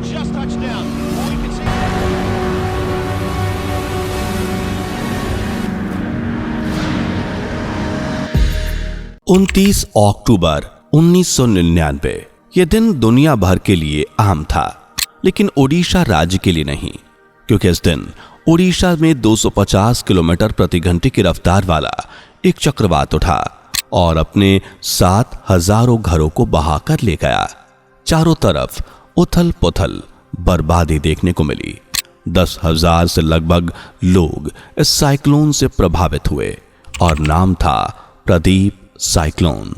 just touched down. All you can see. 29 अक्टूबर 1999 यह दिन दुनिया भर के लिए आम था, लेकिन ओडिशा राज्य के लिए नहीं, क्योंकि इस दिन ओडिशा में 250 किलोमीटर प्रति घंटे की रफ्तार वाला एक चक्रवात उठा और अपने साथ हजारों घरों को बहाकर ले गया। चारों तरफ उथल पुथल बर्बादी देखने को मिली। 10,000 से लगभग लोग इस साइक्लोन से प्रभावित हुए और नाम था प्रदीप साइक्लोन।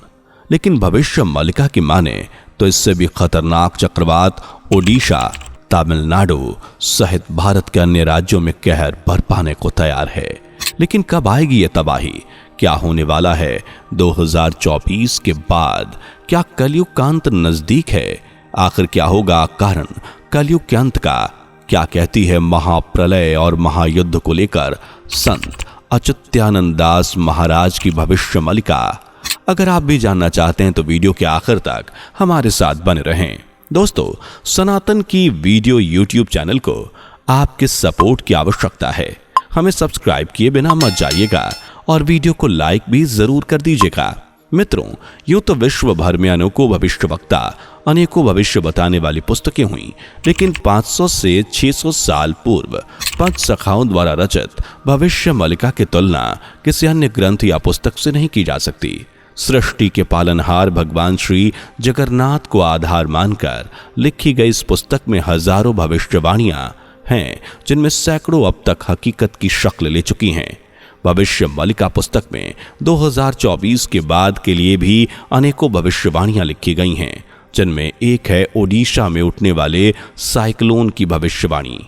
लेकिन भविष्य मलिका की माने तो इससे भी खतरनाक चक्रवात ओडिशा, तमिलनाडु सहित भारत के अन्य राज्यों में कहर बरपाने को तैयार है। लेकिन कब आएगी यह तबाही? क्या होने वाला है 2024 के बाद? क्या कलयुग का अंत नजदीक है? आखिर क्या होगा कारण कलयुग के अंत का? क्या कहती है महाप्रलय और महायुद्ध को लेकर संत अच्युतानंद दास महाराज की भविष्य मलिका? अगर आप भी जानना चाहते हैं तो वीडियो के आखिर तक हमारे साथ बने रहें। दोस्तों, सनातन की वीडियो यूट्यूब चैनल को आपके सपोर्ट की आवश्यकता है। हमें सब्सक्राइब किए बिना मत जाइएगा और वीडियो को लाइक भी जरूर कर दीजिएगा। मित्रों, यूं तो विश्व भर में अनेकों भविष्यवक्ता, अनेकों भविष्य बताने वाली पुस्तकें हुई, लेकिन 500 से 600 साल पूर्व पंच सखाओं द्वारा रचित भविष्य मलिका की तुलना किसी अन्य ग्रंथ या पुस्तक से नहीं की जा सकती। सृष्टि के पालनहार भगवान श्री जगन्नाथ को आधार मानकर लिखी गई इस पुस्तक में हजारों भविष्यवाणियां हैं, जिनमें सैकड़ों अब तक हकीकत की शक्ल ले चुकी हैं। भविष्य मलिका पुस्तक में 2024 के बाद के लिए भी अनेकों भविष्यवाणियां लिखी गई हैं, जिनमें एक है ओडिशा में उठने वाले साइक्लोन की भविष्यवाणी,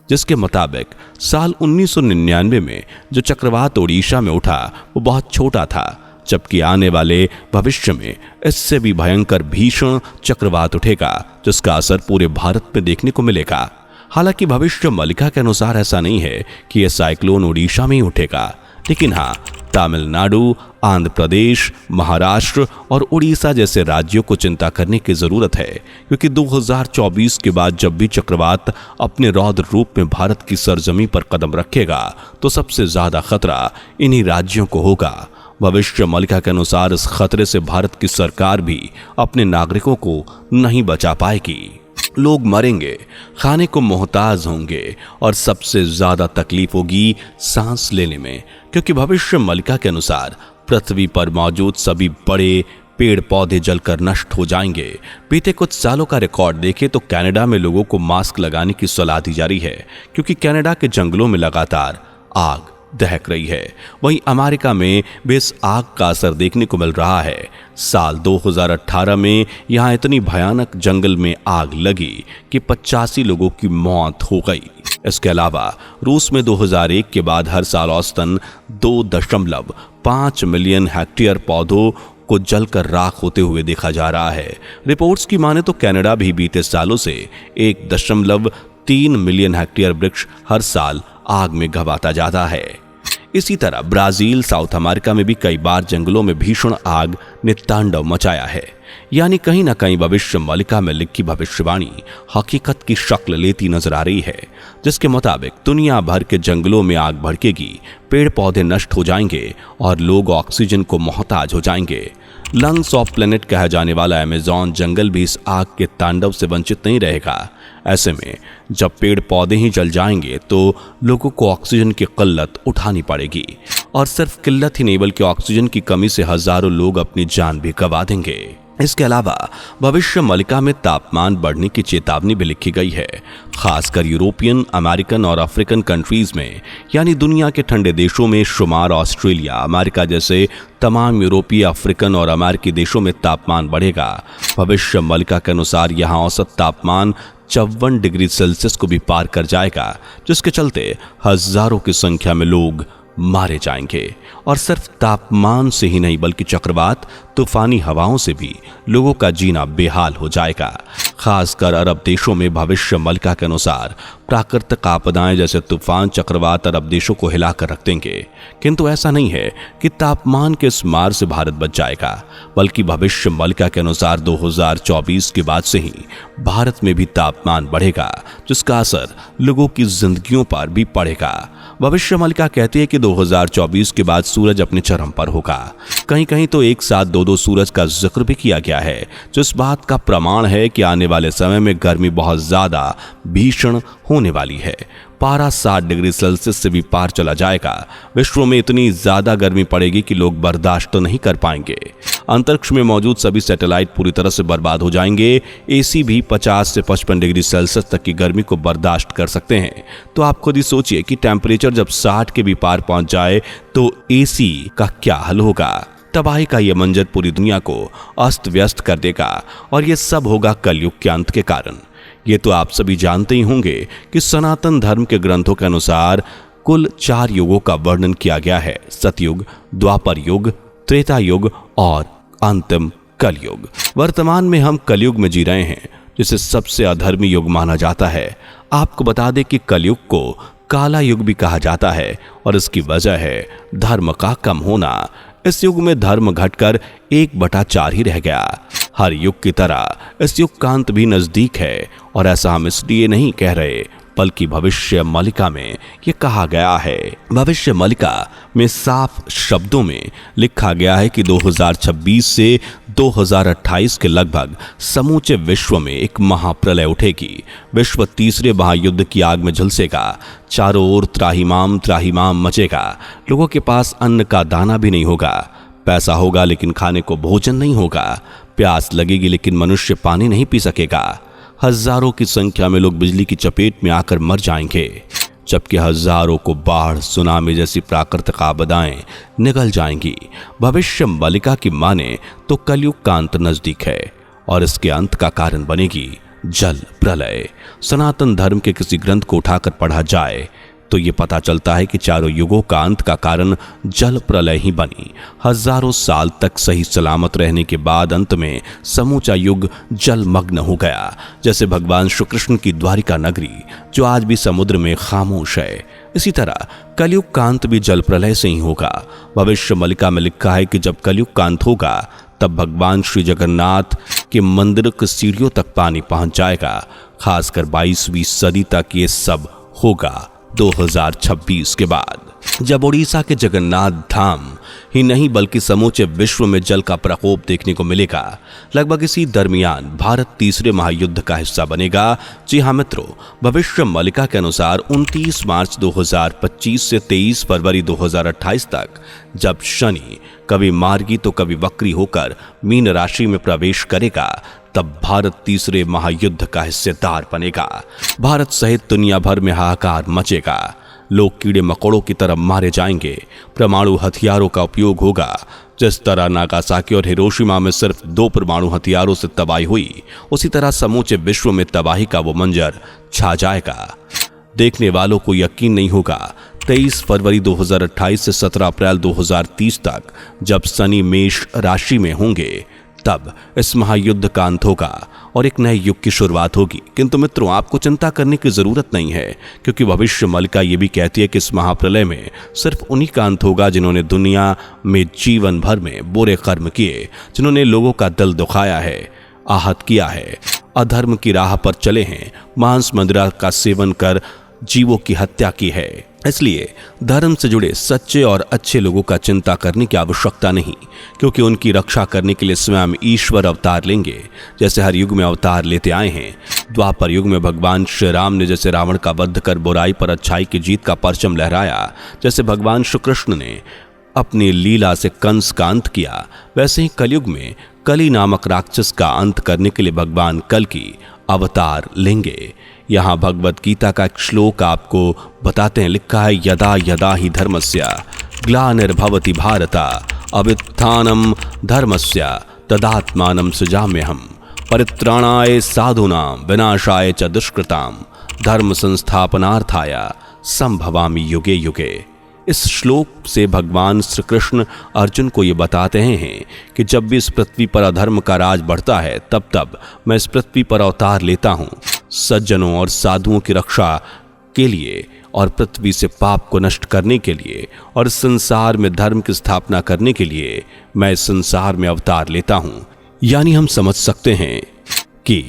जिसके मुताबिक साल 1999 में जो चक्रवात ओडिशा में उठा वो बहुत छोटा था, जबकि आने वाले भविष्य में इससे भी भयंकर भीषण चक्रवात उठेगा, जिसका असर पूरे भारत में देखने को मिलेगा। हालांकि भविष्य मलिका के अनुसार ऐसा नहीं है कि यह साइक्लोन ओडिशा में ही उठेगा, लेकिन हाँ, तमिलनाडु, आंध्र प्रदेश, महाराष्ट्र और उड़ीसा जैसे राज्यों को चिंता करने की जरूरत है, क्योंकि 2024 के बाद जब भी चक्रवात अपने रौद्र रूप में भारत की सरजमी पर कदम रखेगा तो सबसे ज्यादा खतरा इन्हीं राज्यों को होगा। भविष्य मलिका के अनुसार इस खतरे से भारत की सरकार भी अपने नागरिकों को नहीं बचा पाएगी। लोग मरेंगे, खाने को मोहताज होंगे और सबसे ज्यादा तकलीफ होगी सांस लेने में, क्योंकि भविष्य मलिका के अनुसार पृथ्वी पर मौजूद सभी बड़े पेड़ पौधे जलकर नष्ट हो जाएंगे। बीते कुछ सालों का रिकॉर्ड देखें तो कनाडा में लोगों को मास्क लगाने की सलाह दी जा रही है, क्योंकि कनाडा के जंगलों में लगातार आग दहक रही है। वहीं अमेरिका में भी इस आग का असर देखने को मिल रहा है। साल 2018 में यहां इतनी भयानक जंगल में आग लगी कि 85 लोगों की मौत हो गई। इसके अलावा रूस में 2001 के बाद हर साल औसतन 2.5 मिलियन हेक्टेयर पौधों को जलकर राख होते हुए देखा जा रहा है। रिपोर्ट्स की माने तो कनाडा भी बीते सालों से 1.3 मिलियन हेक्टेयर वृक्ष हर साल आग में घबाता जाता है। इसी तरह ब्राजील, साउथ अमेरिका में भी कई बार जंगलों में भीषण आग ने तांडव मचाया है। यानी कहीं ना कहीं भविष्य मलिका में लिखी भविष्यवाणी हकीकत की शक्ल लेती नजर आ रही है, जिसके मुताबिक दुनिया भर के जंगलों में आग भड़केगी, पेड़ पौधे नष्ट हो जाएंगे और लोग ऑक्सीजन को मोहताज हो जाएंगे। लंग्स ऑफ प्लेनेट कहा जाने वाला अमेज़न जंगल भी इस आग के तांडव से वंचित नहीं रहेगा। ऐसे में जब पेड़ पौधे ही जल जाएंगे तो लोगों को ऑक्सीजन की किल्लत उठानी पड़ेगी, और सिर्फ किल्लत ही नहीं बल्कि ऑक्सीजन की कमी से हजारों लोग अपनी जान भी गंवा देंगे। इसके अलावा भविष्य मलिका में तापमान बढ़ने की चेतावनी भी लिखी गई है, खासकर यूरोपियन, अमेरिकन और अफ्रीकन कंट्रीज में, यानी दुनिया के ठंडे देशों में शुमार ऑस्ट्रेलिया, अमेरिका जैसे तमाम यूरोपीय, अफ्रीकन और अमेरिकी देशों में तापमान बढ़ेगा। भविष्य मलिका के अनुसार यहाँ औसत तापमान 54 डिग्री सेल्सियस को भी पार कर जाएगा, जिसके चलते हजारों की संख्या में लोग मारे जाएंगे। और सिर्फ तापमान से ही नहीं बल्कि चक्रवात, तूफानी हवाओं से भी लोगों का जीना बेहाल हो जाएगा। खासकर अरब देशों में भविष्य मलिका के अनुसार प्राकृतिक आपदाएं जैसे तूफान, चक्रवात अरब देशों को हिलाकर रख देंगे। किंतु ऐसा नहीं है कि तापमान के इस मार से भारत बच जाएगा, बल्कि भविष्य मलिका के अनुसार 2024 के बाद से ही भारत में भी तापमान बढ़ेगा, जिसका असर लोगों की जिंदगियों पर भी पड़ेगा। भविष्य मलिका कहती है कि 2024 के बाद सूरज अपने चरम पर होगा। कहीं कहीं तो एक साथ दो सूरज का जिक्र भी किया गया है, जो इस बात का प्रमाण है कि आने वाले समय में गर्मी बहुत ज्यादा भीषण होने वाली है। पारा 60 डिग्री सेल्सियस से भी पार चला जाएगा। विश्व में इतनी ज्यादा गर्मी पड़ेगी कि लोग बर्दाश्त तो नहीं कर पाएंगे। अंतरिक्ष में मौजूद सभी सैटेलाइट पूरी तरह से बर्बाद हो जाएंगे। एसी भी 50 से 55 डिग्री सेल्सियस तक की गर्मी को बर्दाश्त कर सकते हैं। तो आप खुद ही सोचिए कि टेम्परेचर जब 60 के भी पार पहुंच जाए तो एसी का क्या हल होगा। तबाही का यह मंजर पूरी दुनिया को अस्त व्यस्त कर देगा, और यह सब होगा कलयुग के अंत के कारण। ये तो आप सभी जानते ही होंगे कि सनातन धर्म के ग्रंथों के अनुसार कुल 4 युगों का वर्णन किया गया है: सतयुग, द्वापर युग, त्रेता युग और अंतिम कलयुग। वर्तमान में हम कलयुग में जी रहे हैं, जिसे सबसे अधर्मी युग माना जाता है। आपको बता दें कि कलयुग को काला युग भी कहा जाता है, और इसकी वजह है धर्म का कम होना। इस युग में धर्म घटकर 1/4 ही रह गया। हर युग की तरह इस युग का अंत भी नजदीक है, और ऐसा हम इसलिए नहीं कह रहे, बल्कि भविष्य मलिका में यह कहा गया है। भविष्य मलिका में साफ शब्दों में लिखा गया है कि 2026 से 2028 के लगभग समूचे विश्व में एक महाप्रलय उठेगी। विश्व तीसरे महायुद्ध की आग में झुलसेगा। चारों ओर त्राहिमाम त्राहिमाम मचेगा। लोगों के पास अन्न का दाना भी नहीं होगा। पैसा होगा लेकिन खाने को भोजन नहीं होगा। प्यास लगेगी लेकिन मनुष्य पानी नहीं पी सकेगा। हजारों की संख्या में लोग बिजली की चपेट में आकर मर जाएंगे, जबकि हजारों को बाढ़, सुनामी जैसी प्राकृतिक आपदाएं निगल जाएंगी। भविष्य मलिका की माने तो कलयुग का अंत नजदीक है, और इसके अंत का कारण बनेगी जल प्रलय। सनातन धर्म के किसी ग्रंथ को उठाकर पढ़ा जाए तो ये पता चलता है कि चारों युगों का अंत का कारण जल प्रलय ही बनी। हजारों साल तक सही सलामत रहने के बाद अंत में समूचा युग जलमग्न हो गया, जैसे भगवान श्री कृष्ण की द्वारिका नगरी, जो आज भी समुद्र में खामोश है। इसी तरह कलयुग का अंत भी जल प्रलय से ही होगा। भविष्य मलिका में लिखा है कि जब कलयुग का अंत होगा तब भगवान श्री जगन्नाथ के मंदिर की सीढ़ियों तक पानी पहुंच जाएगा। खासकर 22वीं सदी तक ये सब होगा 2026 के बाद, जब ओडिशा के जगन्नाथ धाम ही नहीं बल्कि समूचे विश्व में जल का प्रकोप देखने को मिलेगा। लगभग इसी दरमियान भारत तीसरे महायुद्ध का हिस्सा बनेगा। जी हाँ मित्रों, भविष्य मलिका के अनुसार 29 मार्च 2025 से 23 फरवरी 2028 तक जब शनि कभी मार्गी तो कभी वक्री होकर मीन राशि में प्रवेश करेगा, तब भारत तीसरे महायुद्ध का हिस्सेदार बनेगा। भारत सहित दुनिया भर में हाहाकार मचेगा। लोग कीड़े मकोड़ों की तरह मारे जाएंगे। परमाणु हथियारों का उपयोग होगा। जिस तरह नागासाकी और हिरोशिमा में सिर्फ 2 परमाणु हथियारों से तबाही हुई, उसी तरह समूचे विश्व में तबाही का वो मंजर छा जाएगा। देखने वालों को यकीन नहीं होगा। 23 फरवरी 2028 से 17 अप्रैल 2030 तक जब शनि मेष राशि में होंगे, तब इस महायुद्ध का अंत होगा और एक नए युग की शुरुआत होगी। किंतु मित्रों, आपको चिंता करने की जरूरत नहीं है, क्योंकि भविष्य मलिका ये भी कहती है कि इस महाप्रलय में सिर्फ उन्हीं का अंत होगा जिन्होंने दुनिया में जीवन भर में बुरे कर्म किए, जिन्होंने लोगों का दिल दुखाया है, आहत किया है, अधर्म की राह पर चले हैं, मांस मदिरा का सेवन कर जीवों की हत्या की है। इसलिए धर्म से जुड़े सच्चे और अच्छे लोगों का चिंता करने की आवश्यकता नहीं, क्योंकि उनकी रक्षा करने के लिए स्वयं ईश्वर अवतार लेंगे, जैसे हर युग में अवतार लेते आए हैं। द्वापर युग में भगवान श्री राम ने जैसे रावण का वध कर बुराई पर अच्छाई की जीत का परचम लहराया, जैसे भगवान श्री कृष्ण ने अपनी लीला से कंस का अंत किया, वैसे ही कलयुग में कली नामक राक्षस का अंत करने के लिए भगवान कल की अवतार लेंगे। यहाँ भगवत गीता का एक श्लोक आपको बताते हैं। लिखा है, यदा यदा ही धर्मस्य ग्लानिर्भवति भारत अभ्युत्थानम धर्मस्य तदात्मानं सृजाम्यहम् परित्राणाय साधूनां विनाशाय च दुष्कृतां धर्म संस्थापनार्थाय संभवामि युगे युगे। इस श्लोक से भगवान श्री कृष्ण अर्जुन को ये बताते हैं कि जब भी इस पृथ्वी पर अधर्म का राज बढ़ता है तब तब मैं इस पृथ्वी पर अवतार लेता हूँ सज्जनों और साधुओं की रक्षा के लिए और पृथ्वी से पाप को नष्ट करने के लिए और इस संसार में धर्म की स्थापना करने के लिए मैं इस संसार में अवतार लेता हूँ। यानी हम समझ सकते हैं कि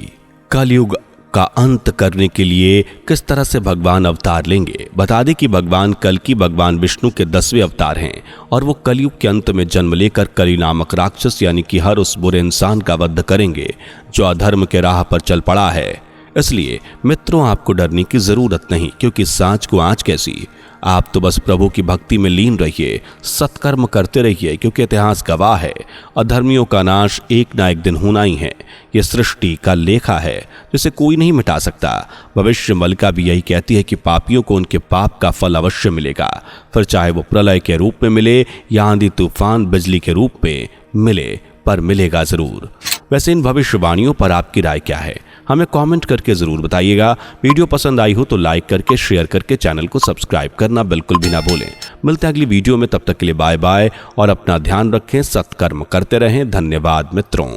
कलयुग का अंत करने के लिए किस तरह से भगवान अवतार लेंगे। बता दें कि भगवान कल्कि भगवान विष्णु के 10वें अवतार हैं और वो कलयुग के अंत में जन्म लेकर कली नामक राक्षस यानी कि हर उस बुरे इंसान का वध करेंगे जो अधर्म के राह पर चल पड़ा है। इसलिए मित्रों, आपको डरने की जरूरत नहीं, क्योंकि सांच को आंच कैसी। आप तो बस प्रभु की भक्ति में लीन रहिए, सत्कर्म करते रहिए, क्योंकि इतिहास गवाह है अधर्मियों का नाश एक ना एक दिन होना ही है। यह सृष्टि का लेखा है जिसे कोई नहीं मिटा सकता। भविष्य मलिका भी यही कहती है कि पापियों को उनके पाप का फल अवश्य मिलेगा, फिर चाहे वो प्रलय के रूप में मिले या आंधी तूफान बिजली के रूप में मिले, पर मिलेगा जरूर। वैसे इन भविष्यवाणियों पर आपकी राय क्या है, हमें कमेंट करके जरूर बताइएगा। वीडियो पसंद आई हो तो लाइक करके शेयर करके चैनल को सब्सक्राइब करना बिल्कुल भी ना भूलें। मिलते हैं अगली वीडियो में, तब तक के लिए बाय बाय और अपना ध्यान रखें, सत्कर्म करते रहें। धन्यवाद मित्रों।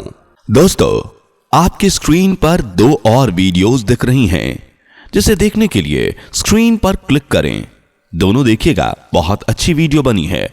दोस्तों, आपकी स्क्रीन पर 2 और वीडियोस दिख रही हैं, जिसे देखने के लिए स्क्रीन पर क्लिक करें। दोनों देखिएगा, बहुत अच्छी वीडियो बनी है।